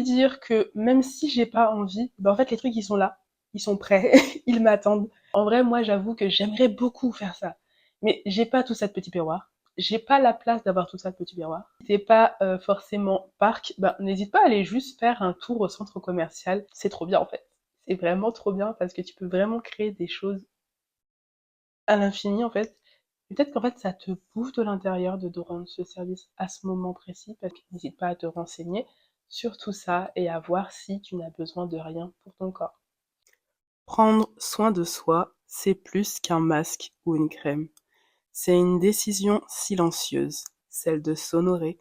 lui dire que même si j'ai pas envie, en fait les trucs ils sont là, ils sont prêts, ils m'attendent. En vrai, moi j'avoue que j'aimerais beaucoup faire ça, mais j'ai pas tout ça de petit miroir. J'ai pas la place d'avoir tout ça de petit miroir. Si t'es pas forcément parc, n'hésite pas à aller juste faire un tour au centre commercial. C'est trop bien en fait. C'est vraiment trop bien parce que tu peux vraiment créer des choses à l'infini en fait. Peut-être qu'en fait ça te bouffe de l'intérieur de rendre ce service à ce moment précis, parce que n'hésite pas à te renseigner sur tout ça et à voir si tu n'as besoin de rien pour ton corps. Prendre soin de soi, c'est plus qu'un masque ou une crème. C'est une décision silencieuse, celle de s'honorer,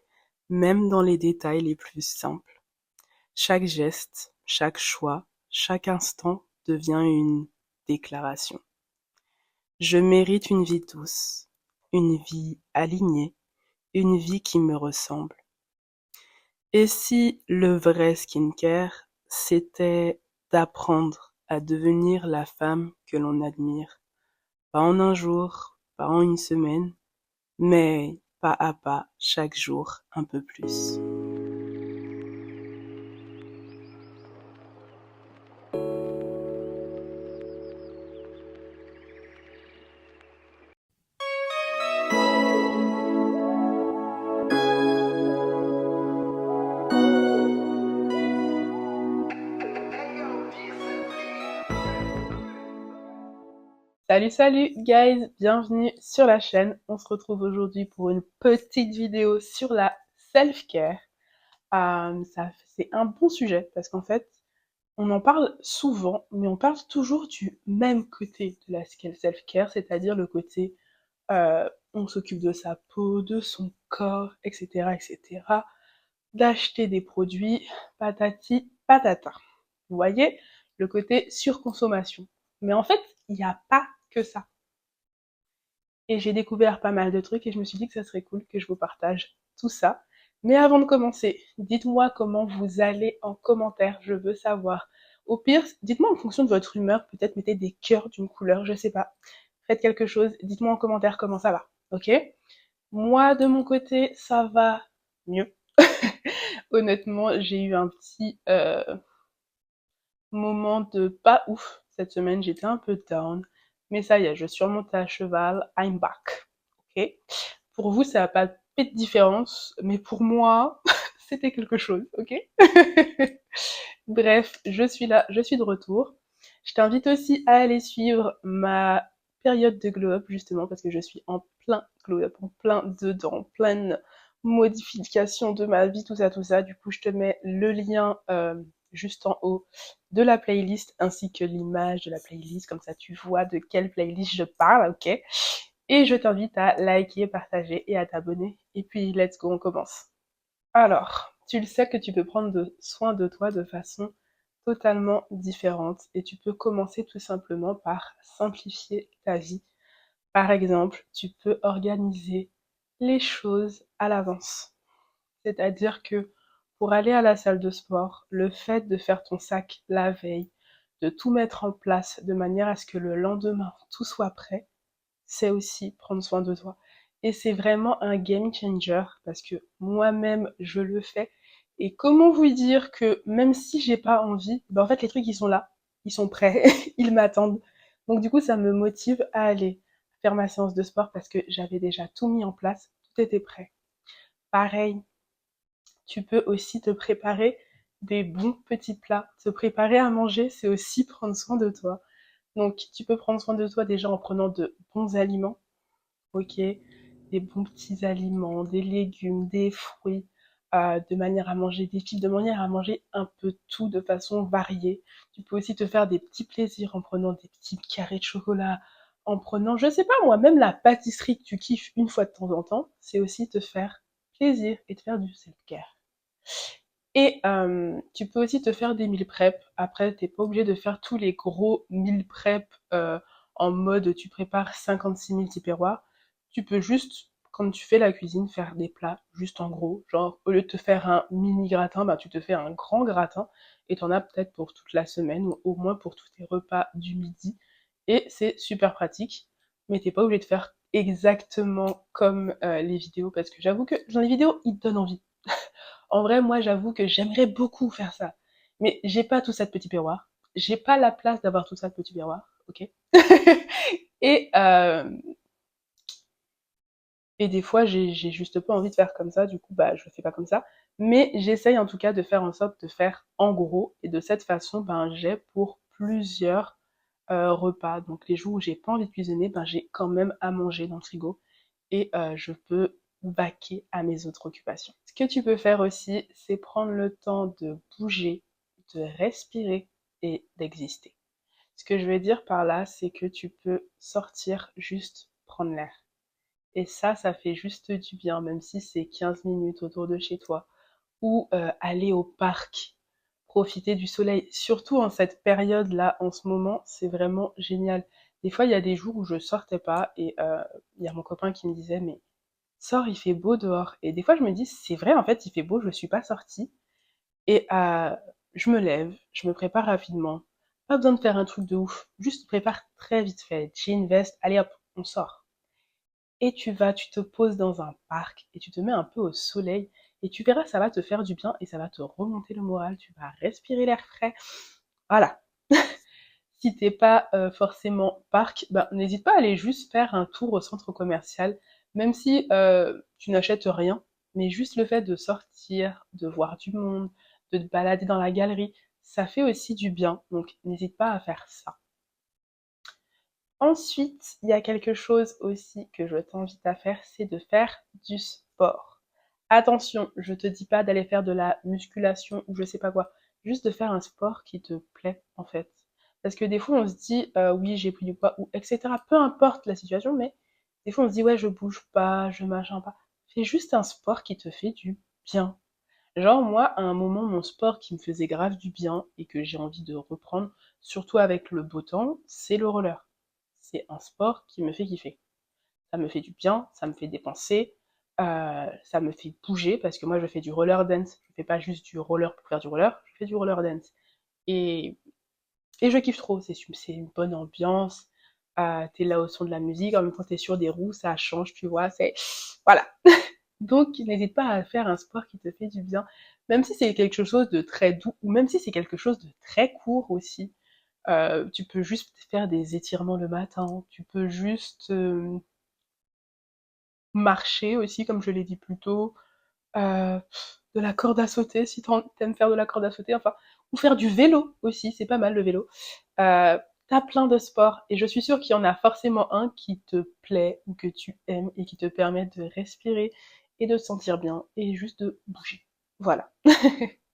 même dans les détails les plus simples. Chaque geste, chaque choix, chaque instant devient une déclaration. Je mérite une vie douce, une vie alignée, une vie qui me ressemble. Et si le vrai skincare, c'était d'apprendre à devenir la femme que l'on admire, pas en un jour, pas en une semaine, mais pas à pas, chaque jour un peu plus. Salut salut guys, bienvenue sur la chaîne. On se retrouve aujourd'hui pour une petite vidéo sur la self-care. C'est un bon sujet parce qu'en fait, on en parle souvent, mais on parle toujours du même côté de la self-care, c'est-à-dire le côté on s'occupe de sa peau, de son corps, etc., etc., d'acheter des produits, patati patata. Vous voyez, le côté surconsommation. Mais en fait, il n'y a pas que ça. Et j'ai découvert pas mal de trucs et je me suis dit que ça serait cool que je vous partage tout ça. Mais avant de commencer, dites-moi comment vous allez en commentaire, je veux savoir. Au pire, dites-moi en fonction de votre humeur, peut-être mettez des cœurs d'une couleur, je sais pas. Faites quelque chose, dites-moi en commentaire comment ça va, ok? Moi, de mon côté, ça va mieux. Honnêtement, j'ai eu un petit moment de pas ouf cette semaine, j'étais un peu down. Mais ça y est, je suis remontée à cheval, I'm back. Ok. Pour vous, ça n'a pas fait de différence, mais pour moi, c'était quelque chose, ok? Bref, je suis là, je suis de retour. Je t'invite aussi à aller suivre ma période de glow-up, justement, parce que je suis en plein glow-up, en plein dedans, en pleine modification de ma vie, tout ça, tout ça. Du coup, je te mets le lien juste en haut de la playlist, ainsi que l'image de la playlist, comme ça tu vois de quelle playlist je parle, ok? Et je t'invite à liker, partager et à t'abonner. Et puis, let's go, on commence. Alors, tu le sais que tu peux prendre soin de toi de façon totalement différente et tu peux commencer tout simplement par simplifier ta vie. Par exemple, tu peux organiser les choses à l'avance. C'est-à-dire que pour aller à la salle de sport, le fait de faire ton sac la veille, de tout mettre en place de manière à ce que le lendemain tout soit prêt, c'est aussi prendre soin de toi. Et c'est vraiment un game changer parce que moi-même, je le fais. Et comment vous dire que même si j'ai pas envie, en fait, les trucs, ils sont là, ils sont prêts, ils m'attendent. Donc, du coup, ça me motive à aller faire ma séance de sport parce que j'avais déjà tout mis en place, tout était prêt. Pareil, tu peux aussi te préparer des bons petits plats. Se préparer à manger, c'est aussi prendre soin de toi. Donc, tu peux prendre soin de toi déjà en prenant de bons aliments, ok, des bons petits aliments, des légumes, des fruits, de manière à manger des fibres, de manière à manger un peu tout de façon variée. Tu peux aussi te faire des petits plaisirs en prenant des petits carrés de chocolat, en prenant, je sais pas moi, même la pâtisserie que tu kiffes une fois de temps en temps, c'est aussi te faire plaisir et te faire du self-care. Et tu peux aussi te faire des meal prep. Après, t'es pas obligé de faire tous les gros meal prep en mode tu prépares 56 000 tupperwares. Tu peux juste, quand tu fais la cuisine, faire des plats juste en gros. Genre, au lieu de te faire un mini gratin, tu te fais un grand gratin et t'en as peut-être pour toute la semaine ou au moins pour tous tes repas du midi. Et c'est super pratique. Mais t'es pas obligé de faire exactement comme les vidéos parce que j'avoue que dans les vidéos, ils te donnent envie. En vrai, moi, j'avoue que j'aimerais beaucoup faire ça. Mais j'ai pas tout ça de petit miroir. J'ai pas la place d'avoir tout ça de petit miroir, ok. et, euh, et des fois, j'ai juste pas envie de faire comme ça, du coup, bah, je le fais pas comme ça. Mais j'essaye en tout cas de faire en sorte de faire en gros, et de cette façon, ben, j'ai pour plusieurs repas. Donc les jours où j'ai pas envie de cuisiner, ben, j'ai quand même à manger dans le frigo, et je peux vaquer à mes autres occupations. Ce que tu peux faire aussi, c'est prendre le temps de bouger, de respirer et d'exister. Ce que je veux dire par là, c'est que tu peux sortir juste prendre l'air. Et ça fait juste du bien, même si c'est 15 minutes autour de chez toi. Ou aller au parc, profiter du soleil. Surtout en cette période-là, en ce moment, c'est vraiment génial. Des fois, il y a des jours où je sortais pas et il y a mon copain qui me disait, mais sors, il fait beau dehors. Et des fois, je me dis, c'est vrai, en fait, il fait beau, je suis pas sortie. Et je me lève, je me prépare rapidement. Pas besoin de faire un truc de ouf. Juste prépare très vite fait. Jean, veste, allez hop, on sort. Et tu vas, tu te poses dans un parc et tu te mets un peu au soleil et tu verras, ça va te faire du bien et ça va te remonter le moral. Tu vas respirer l'air frais. Voilà. Si t'es pas forcément parc, ben, n'hésite pas à aller juste faire un tour au centre commercial, même si tu n'achètes rien, mais juste le fait de sortir, de voir du monde, de te balader dans la galerie, ça fait aussi du bien. Donc n'hésite pas à faire ça. Ensuite, il y a quelque chose aussi que je t'invite à faire, c'est de faire du sport. Attention, je te dis pas d'aller faire de la musculation ou je sais pas quoi, juste de faire un sport qui te plaît en fait. Parce que des fois on se dit oui j'ai pris du poids ou etc. Peu importe la situation, mais des fois on se dit ouais je bouge pas, je machin pas. Fais juste un sport qui te fait du bien. Genre moi à un moment mon sport qui me faisait grave du bien et que j'ai envie de reprendre, surtout avec le beau temps, c'est le roller. C'est un sport qui me fait kiffer. Ça me fait du bien, ça me fait dépenser, ça me fait bouger parce que moi je fais du roller dance. Je fais pas juste du roller pour faire du roller, je fais du roller dance. Et, et je kiffe trop, c'est une bonne ambiance. T'es là au son de la musique, en même temps t'es sur des roues, ça change, tu vois, c'est... Voilà. Donc n'hésite pas à faire un sport qui te fait du bien, même si c'est quelque chose de très doux, ou même si c'est quelque chose de très court aussi. Tu peux juste faire des étirements le matin, tu peux juste marcher aussi, comme je l'ai dit plus tôt, euh, de la corde à sauter si t'aimes faire de la corde à sauter, enfin, ou faire du vélo aussi, c'est pas mal le vélo. T'as plein de sports et je suis sûre qu'il y en a forcément un qui te plaît ou que tu aimes et qui te permet de respirer et de te sentir bien et juste de bouger. Voilà.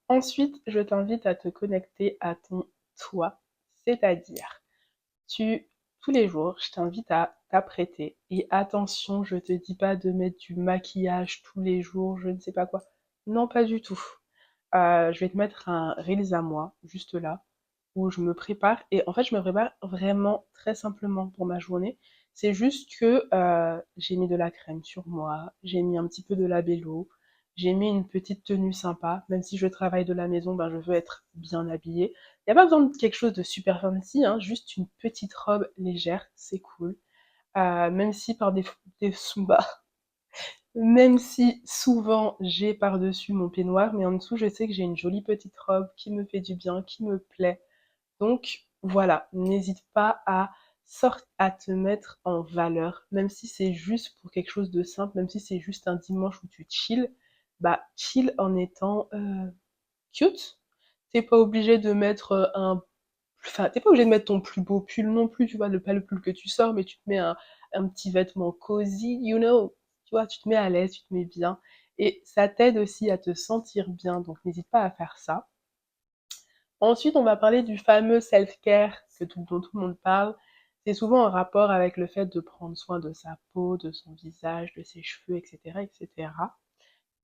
Ensuite, je t'invite à te connecter à ton toi, c'est-à-dire tu, tous les jours, je t'invite à t'apprêter. Et attention, je te dis pas de mettre du maquillage tous les jours, je ne sais pas quoi. Non, pas du tout. Je vais te mettre un Reels à moi, juste là, où je me prépare. Et en fait, je me prépare vraiment très simplement pour ma journée. C'est juste que j'ai mis de la crème sur moi, j'ai mis un petit peu de labello, j'ai mis une petite tenue sympa. Même si je travaille de la maison, ben, je veux être bien habillée. Il n'y a pas besoin de quelque chose de super fancy, hein, juste une petite robe légère, c'est cool. Même si par des bah, même si souvent j'ai par-dessus mon peignoir, mais en dessous je sais que j'ai une jolie petite robe qui me fait du bien, qui me plaît. Donc voilà, n'hésite pas à te mettre en valeur, même si c'est juste pour quelque chose de simple, même si c'est juste un dimanche où tu chill, bah chill en étant cute. T'es pas obligé de mettre enfin, t'es pas obligé de mettre ton plus beau pull non plus, tu vois, pas le pull que tu sors, mais tu te mets un petit vêtement cosy, you know, tu vois, tu te mets à l'aise, tu te mets bien. Et ça t'aide aussi à te sentir bien, donc n'hésite pas à faire ça. Ensuite, on va parler du fameux self-care dont tout le monde parle. C'est souvent en rapport avec le fait de prendre soin de sa peau, de son visage, de ses cheveux, etc., etc.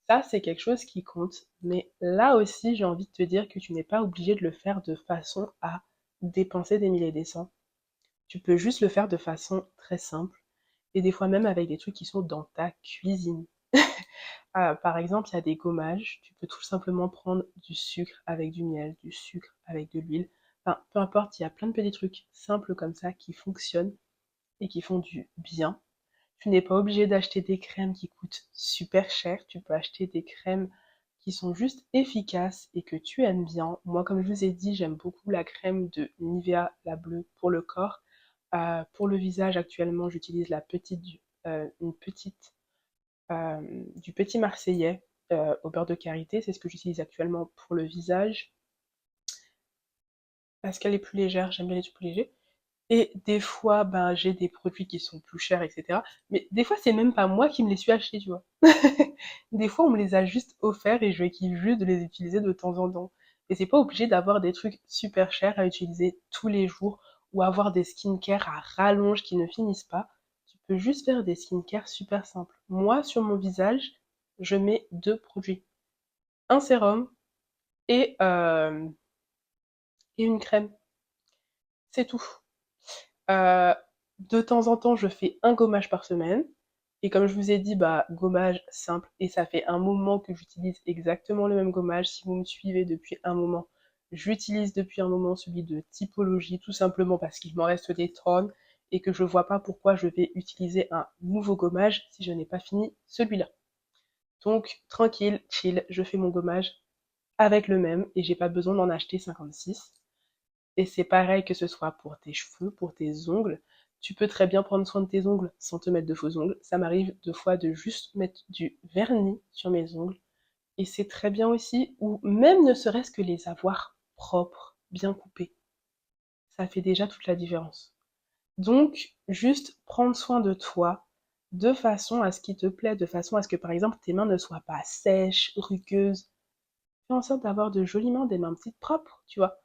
Ça, c'est quelque chose qui compte. Mais là aussi, j'ai envie de te dire que tu n'es pas obligé de le faire de façon à dépenser des milliers et des cents. Tu peux juste le faire de façon très simple. Et des fois même avec des trucs qui sont dans ta cuisine. Par exemple, il y a des gommages. Tu peux tout simplement prendre du sucre avec du miel, du sucre avec de l'huile. Enfin, peu importe, il y a plein de petits trucs simples comme ça qui fonctionnent et qui font du bien. Tu n'es pas obligé d'acheter des crèmes qui coûtent super cher. Tu peux acheter des crèmes qui sont juste efficaces et que tu aimes bien. Moi, comme je vous ai dit, j'aime beaucoup la crème de Nivea, la bleue, pour le corps. Pour le visage, actuellement, j'utilise une petite du petit Marseillais au beurre de karité. C'est ce que j'utilise actuellement pour le visage parce qu'elle est plus légère. J'aime bien les trucs plus légers. Et des fois, ben, j'ai des produits qui sont plus chers, etc. Mais des fois, c'est même pas moi qui me les suis achetés, tu vois. Des fois, on me les a juste offerts et je kiffe juste de les utiliser de temps en temps. Et c'est pas obligé d'avoir des trucs super chers à utiliser tous les jours ou avoir des skincare à rallonge qui ne finissent pas. Tu peux juste faire des skincare super simples. Moi, sur mon visage, je mets deux produits. Un sérum et, euh, et une crème. C'est tout. Euh, de temps en temps, je fais un gommage par semaine. Et comme je vous ai dit, bah, gommage simple. Et ça fait un moment que j'utilise exactement le même gommage. Si vous me suivez depuis un moment, j'utilise depuis un moment celui de Typologie, tout simplement parce qu'il m'en reste des tonnes et que je vois pas pourquoi je vais utiliser un nouveau gommage si je n'ai pas fini celui-là. Donc, tranquille, chill, je fais mon gommage avec le même et j'ai pas besoin d'en acheter 56. Et c'est pareil que ce soit pour tes cheveux, pour tes ongles. Tu peux très bien prendre soin de tes ongles sans te mettre de faux ongles. Ça m'arrive deux fois de juste mettre du vernis sur mes ongles. Et c'est très bien aussi, ou même ne serait-ce que les avoir propres, bien coupés. Ça fait déjà toute la différence. Donc, juste prendre soin de toi de façon à ce qui te plaît, de façon à ce que par exemple tes mains ne soient pas sèches, rugueuses. Fais en sorte d'avoir de jolies mains, des mains petites propres, tu vois.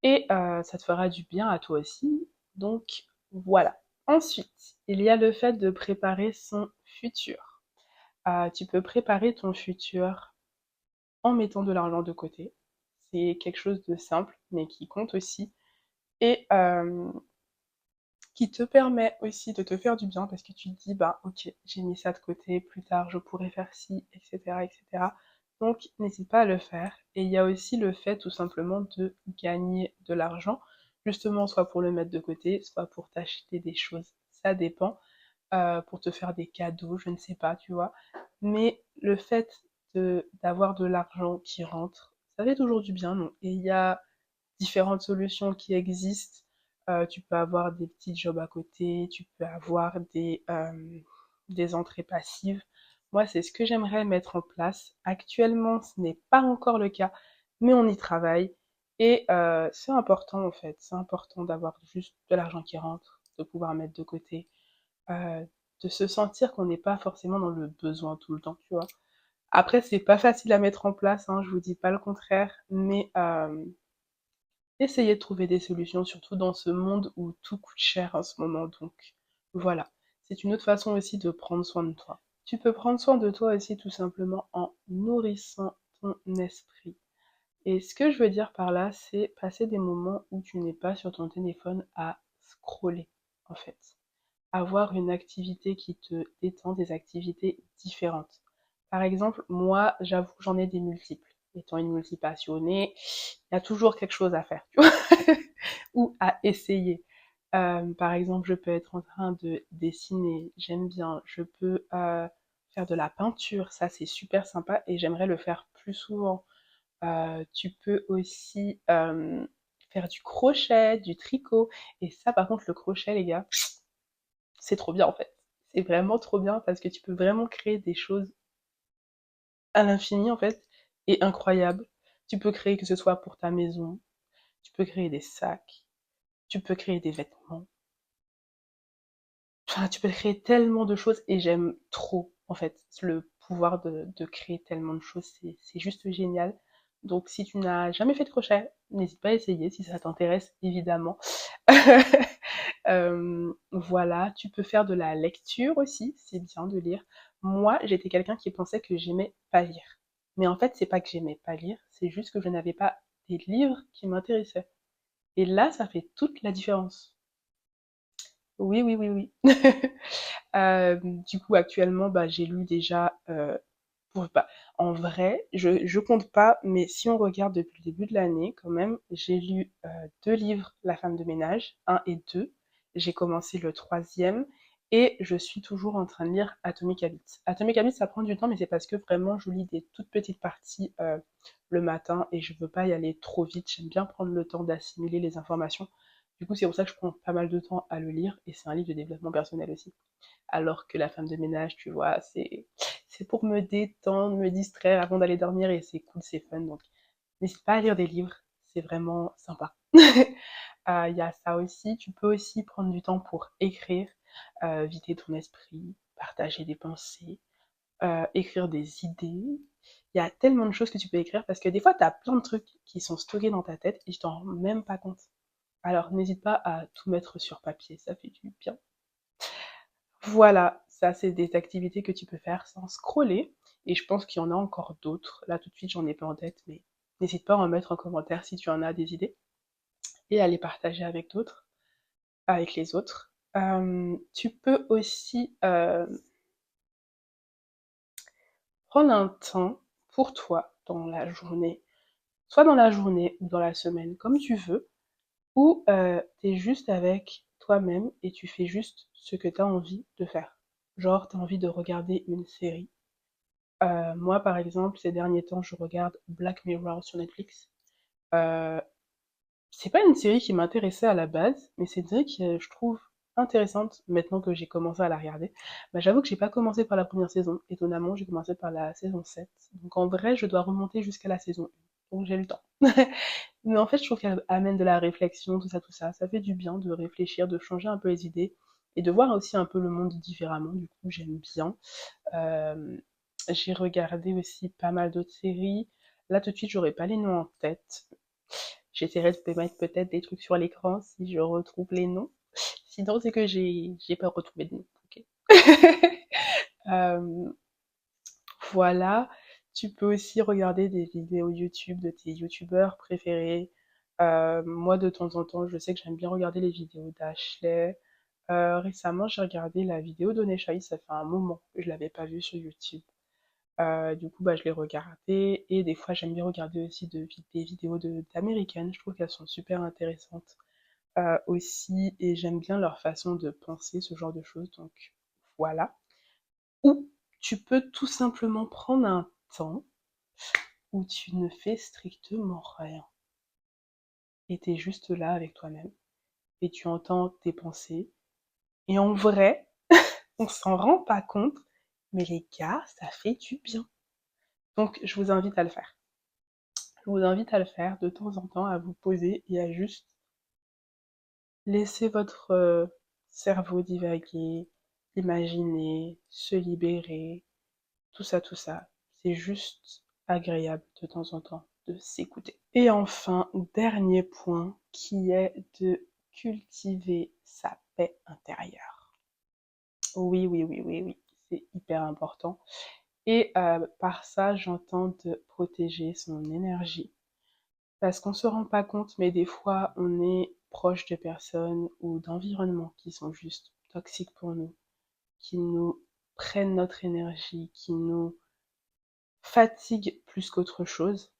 Et ça te fera du bien à toi aussi. Donc voilà. Ensuite, il y a le fait de préparer son futur. Tu peux préparer ton futur en mettant de l'argent de côté. C'est quelque chose de simple, mais qui compte aussi. Et qui te permet aussi de te faire du bien parce que tu te dis, bah ok, j'ai mis ça de côté, plus tard je pourrais faire ci, etc., etc. Donc n'hésite pas à le faire. Et il y a aussi le fait tout simplement de gagner de l'argent, justement soit pour le mettre de côté, soit pour t'acheter des choses. Ça dépend, pour te faire des cadeaux, je ne sais pas, tu vois. Mais le fait d'avoir de l'argent qui rentre, ça fait toujours du bien, non? Et il y a différentes solutions qui existent. Tu peux avoir des petits jobs à côté, tu peux avoir des entrées passives. Moi, c'est ce que j'aimerais mettre en place. Actuellement, ce n'est pas encore le cas, mais on y travaille. Et c'est important en fait, c'est important d'avoir juste de l'argent qui rentre, de pouvoir mettre de côté, euh, de se sentir qu'on n'est pas forcément dans le besoin tout le temps, tu vois. Après, c'est pas facile à mettre en place, hein, je vous dis pas le contraire, mais essayez de trouver des solutions, surtout dans ce monde où tout coûte cher en ce moment. Donc voilà, c'est une autre façon aussi de prendre soin de toi. Tu peux prendre soin de toi aussi tout simplement en nourrissant ton esprit. Et ce que je veux dire par là, c'est passer des moments où tu n'es pas sur ton téléphone à scroller, en fait. Avoir une activité qui te détend, des activités différentes. Par exemple, moi, j'avoue que j'en ai des multiples. Étant une multipassionnée, il y a toujours quelque chose à faire, tu vois, ou à essayer. Par exemple, je peux être en train de dessiner, j'aime bien. Je peux faire de la peinture, ça c'est super sympa et j'aimerais le faire plus souvent. Tu peux aussi faire du crochet, du tricot. Et ça, par contre, le crochet, les gars, c'est trop bien en fait. C'est vraiment trop bien parce que tu peux vraiment créer des choses à l'infini en fait et incroyables. Tu peux créer que ce soit pour ta maison, tu peux créer des sacs, tu peux créer des vêtements. Enfin, tu peux créer tellement de choses et j'aime trop en fait le pouvoir de créer tellement de choses, c'est juste génial. Donc si tu n'as jamais fait de crochet, n'hésite pas à essayer si ça t'intéresse évidemment. Voilà, tu peux faire de la lecture aussi, c'est bien de lire. Moi, j'étais quelqu'un qui pensait que j'aimais pas lire. Mais en fait, c'est pas que j'aimais pas lire, c'est juste que je n'avais pas des livres qui m'intéressaient. Et là, ça fait toute la différence. Oui, oui, oui, oui. Du coup, actuellement, bah, j'ai lu déjà, bah, en vrai, je compte pas, mais si on regarde depuis le début de l'année, quand même, j'ai lu deux livres, La femme de ménage, un et deux. J'ai commencé le troisième Et je suis toujours en train de lire Atomic Habits. Atomic Habits, ça prend du temps, mais c'est parce que vraiment, je lis des toutes petites parties le matin et je veux pas y aller trop vite. J'aime bien prendre le temps d'assimiler les informations. Du coup, c'est pour ça que je prends pas mal de temps à le lire et c'est un livre de développement personnel aussi. Alors que La femme de ménage, tu vois, c'est pour me détendre, me distraire avant d'aller dormir et c'est cool, c'est fun. Donc, n'hésite pas à lire des livres, c'est vraiment sympa. Il y a ça aussi. Tu peux aussi prendre du temps pour écrire, vider ton esprit, partager des pensées, écrire des idées. Il y a tellement de choses que tu peux écrire parce que des fois, tu as plein de trucs qui sont stockés dans ta tête et je t'en rends même pas compte. Alors, n'hésite pas à tout mettre sur papier, ça fait du bien. Voilà, ça, c'est des activités que tu peux faire sans scroller. Et je pense qu'il y en a encore d'autres. Là, tout de suite, j'en ai pas en tête, mais n'hésite pas à en mettre en commentaire si tu en as des idées et à les partager avec d'autres, avec les autres. Tu peux aussi prendre un temps pour toi dans la journée, soit dans la journée ou dans la semaine, comme tu veux, où tu es juste avec toi-même et tu fais juste ce que tu as envie de faire. Genre, tu as envie de regarder une série. Moi, par exemple, ces derniers temps, je regarde Black Mirror sur Netflix. Euh, c'est pas une série qui m'intéressait à la base, mais c'est une série qui, je trouve, intéressante maintenant que j'ai commencé à la regarder. Bah, j'avoue que j'ai pas commencé par la première saison. Étonnamment, j'ai commencé par la saison 7. Donc en vrai, je dois remonter jusqu'à la saison 1. Donc j'ai le temps. Mais en fait, je trouve qu'elle amène de la réflexion, tout ça, tout ça. Ça fait du bien de réfléchir, de changer un peu les idées et de voir aussi un peu le monde différemment. Du coup, j'aime bien. Euh, j'ai regardé aussi pas mal d'autres séries. Là, tout de suite, j'aurais pas les noms en tête. J'essaierai de mettre peut-être des trucs sur l'écran si je retrouve les noms. Sinon, c'est que j'ai pas retrouvé de noms. Ok. Euh, voilà. Tu peux aussi regarder des vidéos YouTube de tes youtubeurs préférés. Moi, de temps en temps, je sais que j'aime bien regarder les vidéos d'Ashley. Récemment, j'ai regardé la vidéo d'Oneshai, ça fait un moment que je l'avais pas vue sur YouTube. Du coup, bah, je l'ai regardé et des fois, j'aime bien regarder aussi des vidéos d'américaines. Je trouve qu'elles sont super intéressantes aussi et j'aime bien leur façon de penser ce genre de choses. Donc voilà. Ou tu peux tout simplement prendre un temps où tu ne fais strictement rien et t'es juste là avec toi-même et tu entends tes pensées. Et en vrai, on s'en rend pas compte, mais les gars, ça fait du bien. Donc je vous invite à le faire. Je vous invite à le faire de temps en temps, à vous poser et à juste laisser votre cerveau divaguer, imaginer, se libérer, tout ça, tout ça. C'est juste agréable de temps en temps de s'écouter. Et enfin, dernier point qui est de cultiver sa paix intérieure. Oui, oui, oui, oui, oui, c'est hyper important. Et par ça, j'entends de protéger son énergie. Parce qu'on se rend pas compte, mais des fois, on est proche de personnes ou d'environnements qui sont juste toxiques pour nous, qui nous prennent notre énergie, qui nous fatiguent plus qu'autre chose.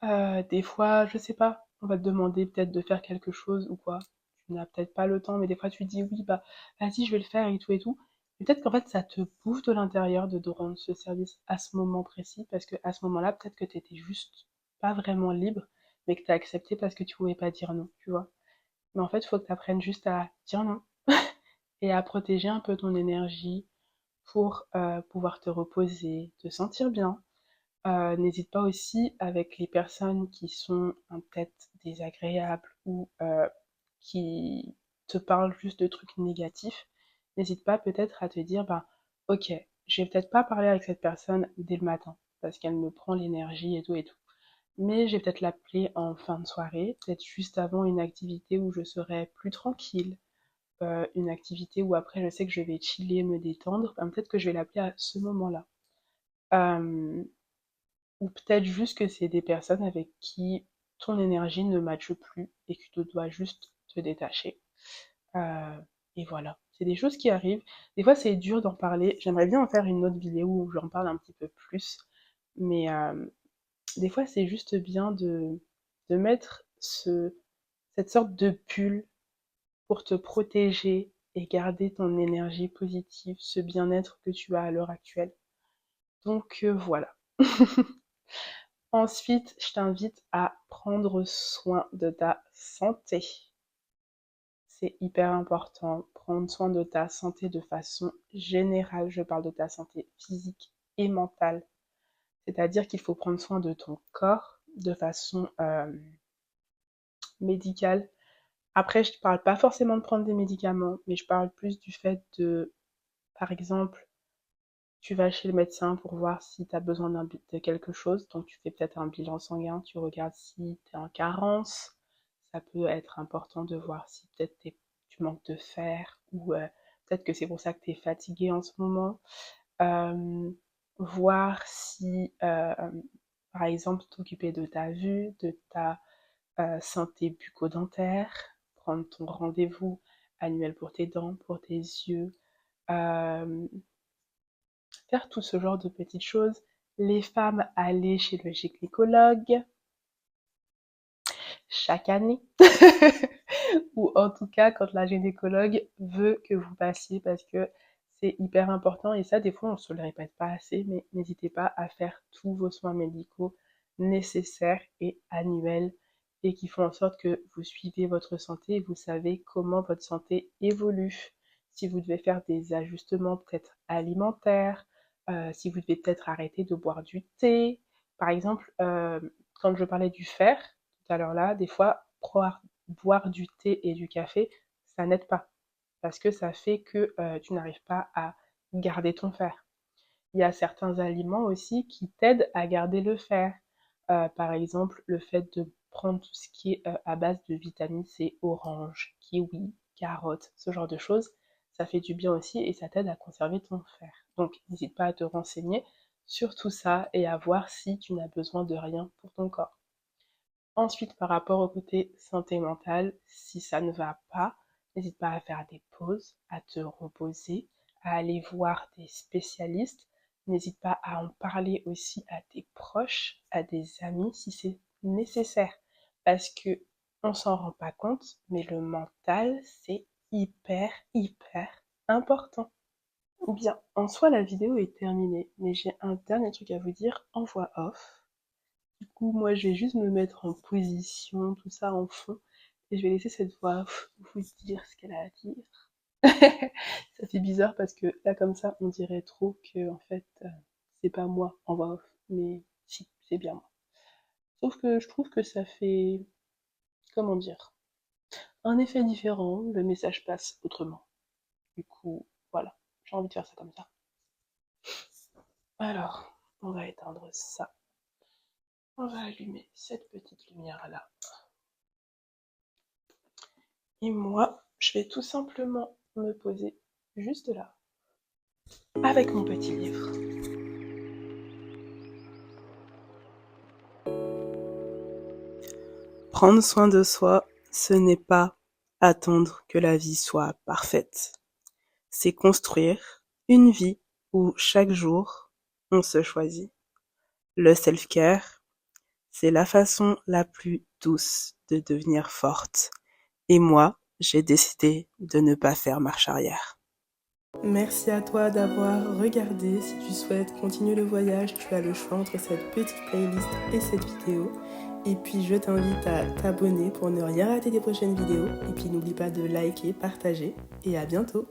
Des fois, je sais pas, on va te demander peut-être de faire quelque chose ou quoi. Tu n'as peut-être pas le temps, mais des fois tu dis oui, bah vas-y, je vais le faire et tout et tout. Peut-être qu'en fait, ça te bouffe de l'intérieur de rendre ce service à ce moment précis, parce que à ce moment-là, peut-être que t'étais juste pas vraiment libre, mais que t'as accepté parce que tu pouvais pas dire non, tu vois. Mais en fait, il faut que tu apprennes juste à dire non et à protéger un peu ton énergie pour pouvoir te reposer, te sentir bien. N'hésite pas aussi avec les personnes qui sont peut-être désagréables ou qui te parlent juste de trucs négatifs. N'hésite pas peut-être à te dire, bah, ok, je vais peut-être pas parler avec cette personne dès le matin parce qu'elle me prend l'énergie et tout et tout. Mais je vais peut-être l'appeler en fin de soirée, peut-être juste avant une activité où je serai plus tranquille, une activité où après je sais que je vais chiller, me détendre, ben, peut-être que je vais l'appeler à ce moment-là. Euh, ou peut-être juste que c'est des personnes avec qui ton énergie ne matche plus et que tu dois juste te détacher. Euh, et voilà, c'est des choses qui arrivent. Des fois, c'est dur d'en parler. J'aimerais bien en faire une autre vidéo où j'en parle un petit peu plus. Mais des fois, c'est juste bien de mettre cette sorte de pull pour te protéger et garder ton énergie positive, ce bien-être que tu as à l'heure actuelle. Donc voilà. Ensuite, je t'invite à prendre soin de ta santé. C'est hyper important. Prendre soin de ta santé de façon générale. Je parle de ta santé physique et mentale. C'est-à-dire qu'il faut prendre soin de ton corps de façon médicale. Après, je ne parle pas forcément de prendre des médicaments, mais je parle plus du fait de, par exemple, tu vas chez le médecin pour voir si tu as besoin de quelque chose. Donc, tu fais peut-être un bilan sanguin, tu regardes si tu es en carence. Ça peut être important de voir si peut-être tu manques de fer ou peut-être que c'est pour ça que tu es fatigué en ce moment. Voir si, par exemple, t'occuper de ta vue, de ta santé bucco-dentaire, prendre ton rendez-vous annuel pour tes dents, pour tes yeux, euh, faire tout ce genre de petites choses. Les femmes, aller chez le gynécologue chaque année. Ou en tout cas quand la gynécologue veut que vous passiez parce que c'est hyper important et ça des fois on se le répète pas assez mais n'hésitez pas à faire tous vos soins médicaux nécessaires et annuels et qui font en sorte que vous suivez votre santé et vous savez comment votre santé évolue. Si vous devez faire des ajustements peut-être alimentaires, si vous devez peut-être arrêter de boire du thé. Par exemple, quand je parlais du fer tout à l'heure là, des fois boire du thé et du café, ça n'aide pas parce que ça fait que tu n'arrives pas à garder ton fer. Il y a certains aliments aussi qui t'aident à garder le fer. Par exemple, le fait de prendre tout ce qui est à base de vitamine C, orange, kiwi, carotte, ce genre de choses, ça fait du bien aussi et ça t'aide à conserver ton fer. Donc n'hésite pas à te renseigner sur tout ça et à voir si tu n'as besoin de rien pour ton corps. Ensuite, par rapport au côté santé mentale, si ça ne va pas, n'hésite pas à faire des pauses, à te reposer, à aller voir des spécialistes. N'hésite pas à en parler aussi à tes proches, à des amis si c'est nécessaire. Parce que on s'en rend pas compte, mais le mental, c'est hyper important. Bien, en soi, la vidéo est terminée, mais j'ai un dernier truc à vous dire en voix off. Du coup, moi, je vais juste me mettre en position, tout ça en fond, et je vais laisser cette voix vous dire ce qu'elle a à dire. Ça fait bizarre parce que là, comme ça, on dirait trop que, en fait, c'est pas moi en voix off, mais si, c'est bien moi. Sauf que je trouve que ça fait, comment dire, un effet différent, le message passe autrement. Du coup, voilà, j'ai envie de faire ça comme ça. Alors, on va éteindre ça. On va allumer cette petite lumière-là. Et moi, je vais tout simplement me poser juste là, avec mon petit livre. Prendre soin de soi, ce n'est pas attendre que la vie soit parfaite. C'est construire une vie où chaque jour, on se choisit. Le self-care, c'est la façon la plus douce de devenir forte. Et moi, j'ai décidé de ne pas faire marche arrière. Merci à toi d'avoir regardé. Si tu souhaites continuer le voyage, tu as le choix entre cette petite playlist et cette vidéo. Et puis je t'invite à t'abonner pour ne rien rater des prochaines vidéos. Et puis n'oublie pas de liker, partager et à bientôt.